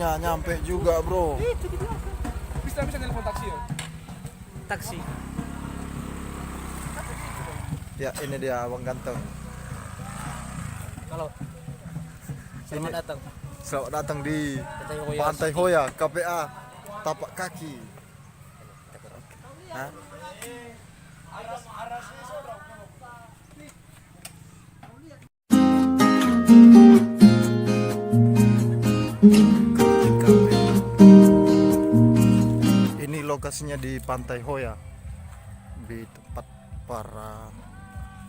Akhirnya nyampe juga, bro. Bisa telepon taksi ya? Taksi. Ya, ini dia Abang Ganteng. Halo. Selamat datang. Selamat datang di Pantai Hoya. Pantai Hoya, KPA Tapak Kaki. Hah? Ini lokasinya di Pantai Hoya, di tempat para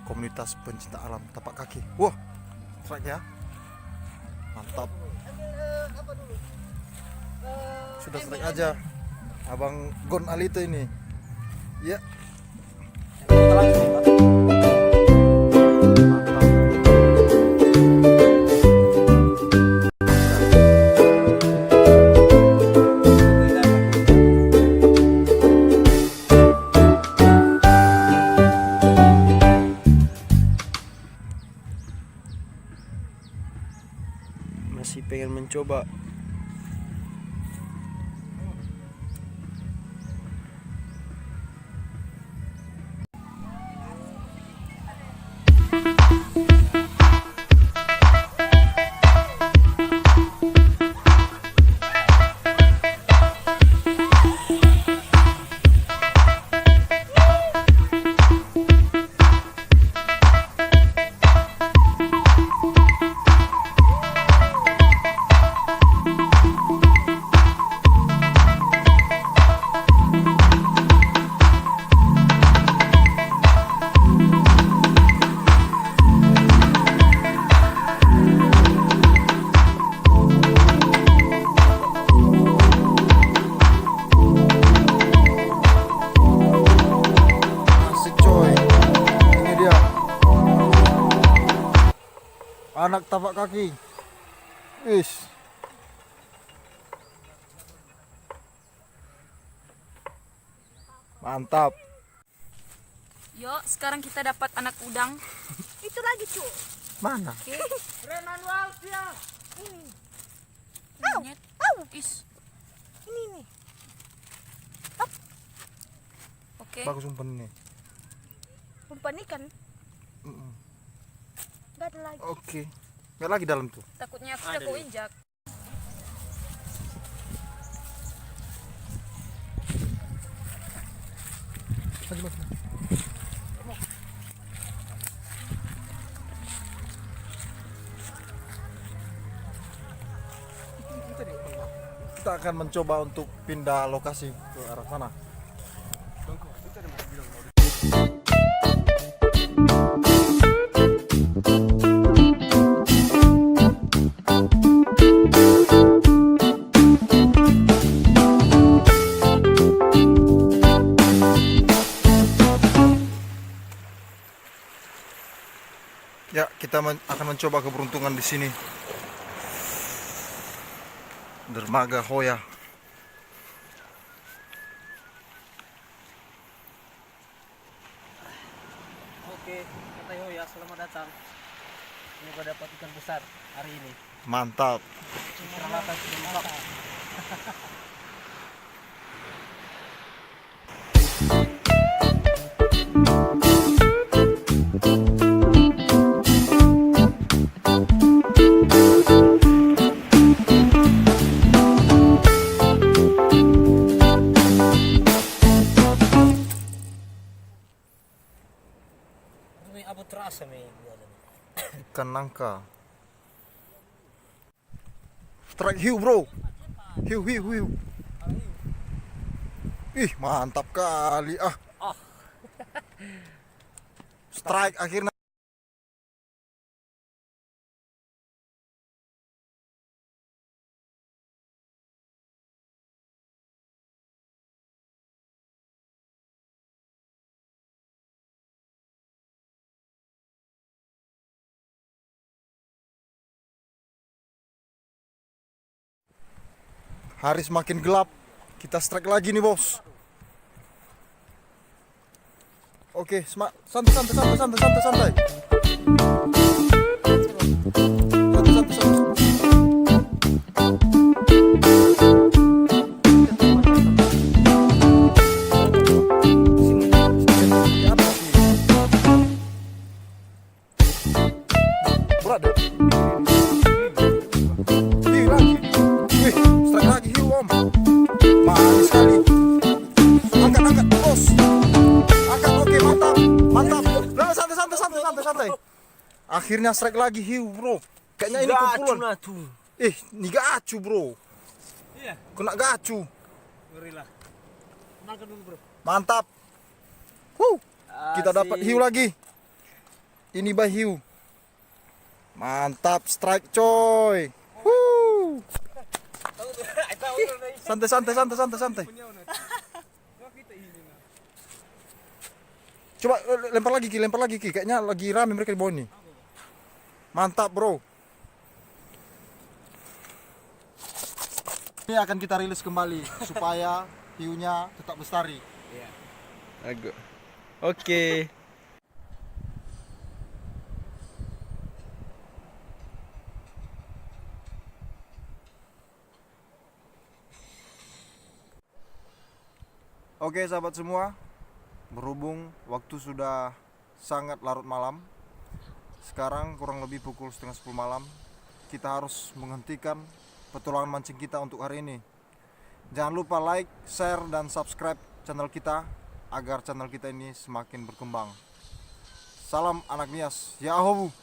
komunitas pencinta alam tapak kaki. Wah, strike ya, mantap. Sudah strike aja, Abang Gon Alito ini. Ya. Masih pengen mencoba. Anak tapak kaki. Is. Mantap. Yuk, sekarang kita dapat anak udang. Itu lagi, cu. Mana? Remanual dia. Monyet. Is. Ini nih. Oke. Bagus umpan ini. Umpan ikan. Gak ada lagi. Oke. Nggak lagi dalam tuh. Takutnya aku jago injak. Kita akan mencoba untuk pindah lokasi ke arah sana. Ya, kita akan mencoba keberuntungan di sini. Dermaga Hoya. Oke, Pantai Hoya, selamat datang. Semoga dapat ikan besar hari ini. Mantap. Peralatan sudah lengkap. May abot terasa may Ikan nangka. Strike hiu, bro. Hiu, hiu, hiu. Ih, mantap kali ah. Strike akhirnya. Hari semakin gelap. Kita strike lagi nih, bos. Oke, santai santai santai santai santai santai. Santai santai santai. Akhirnya strike lagi hiu, bro. Kayaknya ini kumpulan. Ini gacu, bro. Iya. Kena gacu. Ngeri lah. Makan dulu, bro. Mantap. Kita dapat hiu lagi. Ini bah hiu. Mantap, strike coy. Santai. Coba lempar lagi Ki. Kayaknya lagi rame mereka di bawah ini. Mantap, bro. Ini akan kita rilis kembali supaya hiunya tetap lestari. Oke. Oke sahabat semua, berhubung waktu sudah sangat larut malam, sekarang kurang lebih pukul setengah 10 malam, kita harus menghentikan petualangan mancing kita untuk hari ini. Jangan lupa like, share, dan subscribe channel kita agar channel kita ini semakin berkembang. Salam anak Nias, ya ahobu.